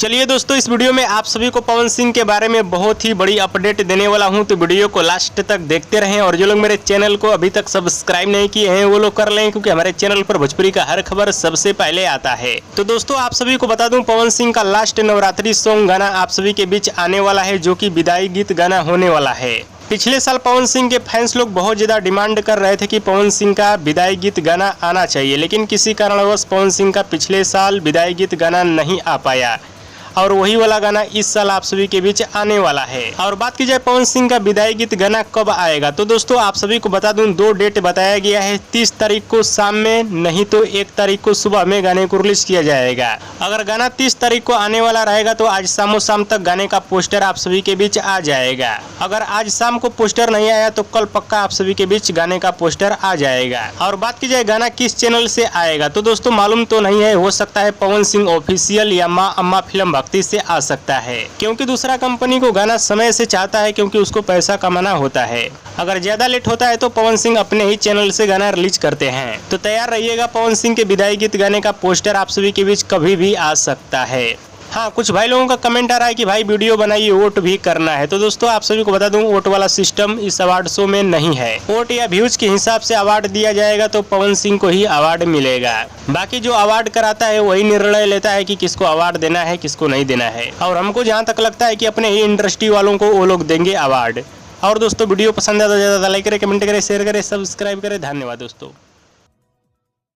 चलिए दोस्तों, इस वीडियो में आप सभी को पवन सिंह के बारे में बहुत ही बड़ी अपडेट देने वाला हूं, तो वीडियो को लास्ट तक देखते रहें। और जो लोग मेरे चैनल को अभी तक सब्सक्राइब नहीं किए हैं वो लोग कर लें, क्योंकि हमारे चैनल पर भोजपुरी का हर खबर सबसे पहले आता है। तो दोस्तों, आप सभी को बता दूं, पवन सिंह का लास्ट नवरात्रि सॉन्ग गाना आप सभी के बीच आने वाला है, जो कि विदाई गीत गाना होने वाला है। पिछले साल पवन सिंह के फैंस लोग बहुत ज़्यादा डिमांड कर रहे थे कि पवन सिंह का विदाई गीत गाना आना चाहिए, लेकिन किसी कारणवश पवन सिंह का पिछले साल विदाई गीत गाना नहीं आ पाया, और वही वाला गाना इस साल आप सभी के बीच आने वाला है। और बात की जाए पवन सिंह का विदाई गीत गाना कब आएगा, तो दोस्तों आप सभी को बता दूं, 2 डेट बताया गया है। 30 तारीख को शाम में, नहीं तो 1 तारीख को सुबह में गाने को रिलीज किया जाएगा। अगर गाना 30 तारीख को आने वाला रहेगा तो आज शाम तक गाने का पोस्टर आप सभी के बीच आ जाएगा। अगर आज शाम को पोस्टर नहीं आया तो कल पक्का आप सभी के बीच गाने का पोस्टर आ जाएगा। और बात की जाए गाना किस चैनल से आएगा, तो दोस्तों मालूम तो नहीं है, हो सकता है पवन सिंह ऑफिशियल या माँ अम्मा फिल्म भक्ति से आ सकता है, क्योंकि दूसरा कंपनी को गाना समय से चाहता है, क्योंकि उसको पैसा कमाना होता है। अगर ज्यादा लेट होता है तो पवन सिंह अपने ही चैनल से गाना रिलीज करते हैं। तो तैयार रहिएगा, पवन सिंह के विदाई गीत गाने का पोस्टर आप सभी के बीच कभी भी आ सकता है। हाँ, कुछ भाई लोगों का कमेंट आ रहा है कि भाई वीडियो बनाइए, वोट भी करना है। तो दोस्तों आप सभी को बता दूं, वोट वाला सिस्टम इस अवार्ड शो में नहीं है। वोट या व्यूज के हिसाब से अवार्ड दिया जाएगा, तो पवन सिंह को ही अवार्ड मिलेगा। बाकी जो अवार्ड कराता है वही निर्णय लेता है कि किसको अवार्ड देना है, किसको नहीं देना है। और हमको जहाँ तक लगता है कि अपने ही इंडस्ट्री वालों को वो लोग देंगे अवार्ड। और दोस्तों वीडियो पसंद आया तो ज़्यादा लाइक करें, कमेंट करें, शेयर करें, सब्सक्राइब करें। धन्यवाद दोस्तों।